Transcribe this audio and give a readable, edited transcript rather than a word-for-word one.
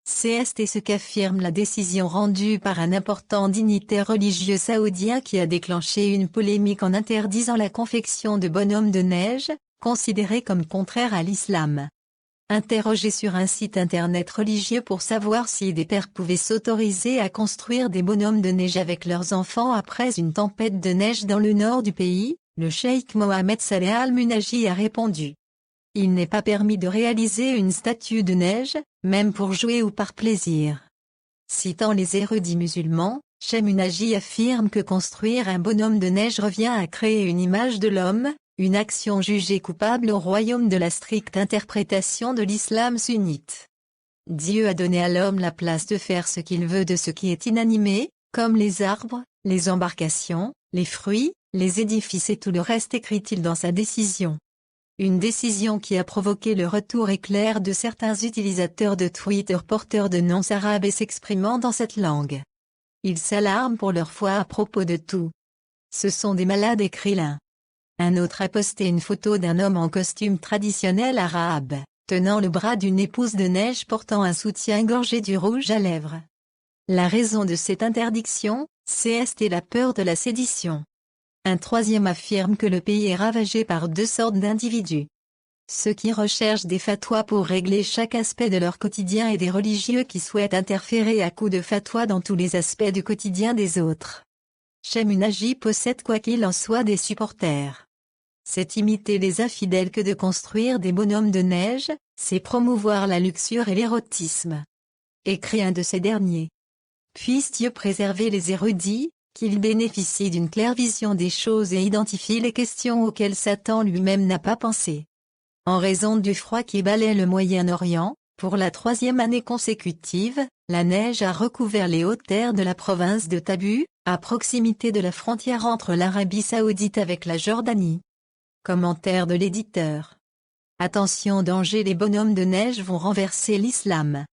C'est ce qu'affirme la décision rendue par un important dignitaire religieux saoudien qui a déclenché une polémique en interdisant la confection de bonhommes de neige, considérés comme contraires à l'islam. Interrogé sur un site internet religieux pour savoir si des pères pouvaient s'autoriser à construire des bonhommes de neige avec leurs enfants après une tempête de neige dans le nord du pays, le cheikh Mohamed Saleh Al-Munaji a répondu: il n'est pas permis de réaliser une statue de neige, même pour jouer ou par plaisir. Citant les érudits musulmans, Cheikh Munaji affirme que construire un bonhomme de neige revient à créer une image de l'homme, une action jugée coupable au royaume de la stricte interprétation de l'islam sunnite. Dieu a donné à l'homme la place de faire ce qu'il veut de ce qui est inanimé, comme les arbres, les embarcations, les fruits, les édifices et tout le reste, écrit-il dans sa décision. Une décision qui a provoqué le retour éclair de certains utilisateurs de Twitter porteurs de noms arabes et s'exprimant dans cette langue. Ils s'alarment pour leur foi à propos de tout. Ce sont des malades, écrit l'un. Un autre a posté une photo d'un homme en costume traditionnel arabe, tenant le bras d'une épouse de neige portant un soutien-gorge et du rouge à lèvres. La raison de cette interdiction, c'est la peur de la sédition. Un troisième affirme que le pays est ravagé par deux sortes d'individus. Ceux qui recherchent des fatwas pour régler chaque aspect de leur quotidien et des religieux qui souhaitent interférer à coups de fatwas dans tous les aspects du quotidien des autres. Cheikh Munaji possède quoi qu'il en soit des supporters. C'est imiter les infidèles que de construire des bonhommes de neige, c'est promouvoir la luxure et l'érotisme. Écrit un de ces derniers. Puisse Dieu préserver les érudits, qu'ils bénéficient d'une claire vision des choses et identifient les questions auxquelles Satan lui-même n'a pas pensé. En raison du froid qui balaie le Moyen-Orient, pour la 3e année consécutive, la neige a recouvert les hautes terres de la province de Tabu, à proximité de la frontière entre l'Arabie Saoudite avec la Jordanie. Commentaire de l'éditeur. Attention, danger, les bonhommes de neige vont renverser l'islam.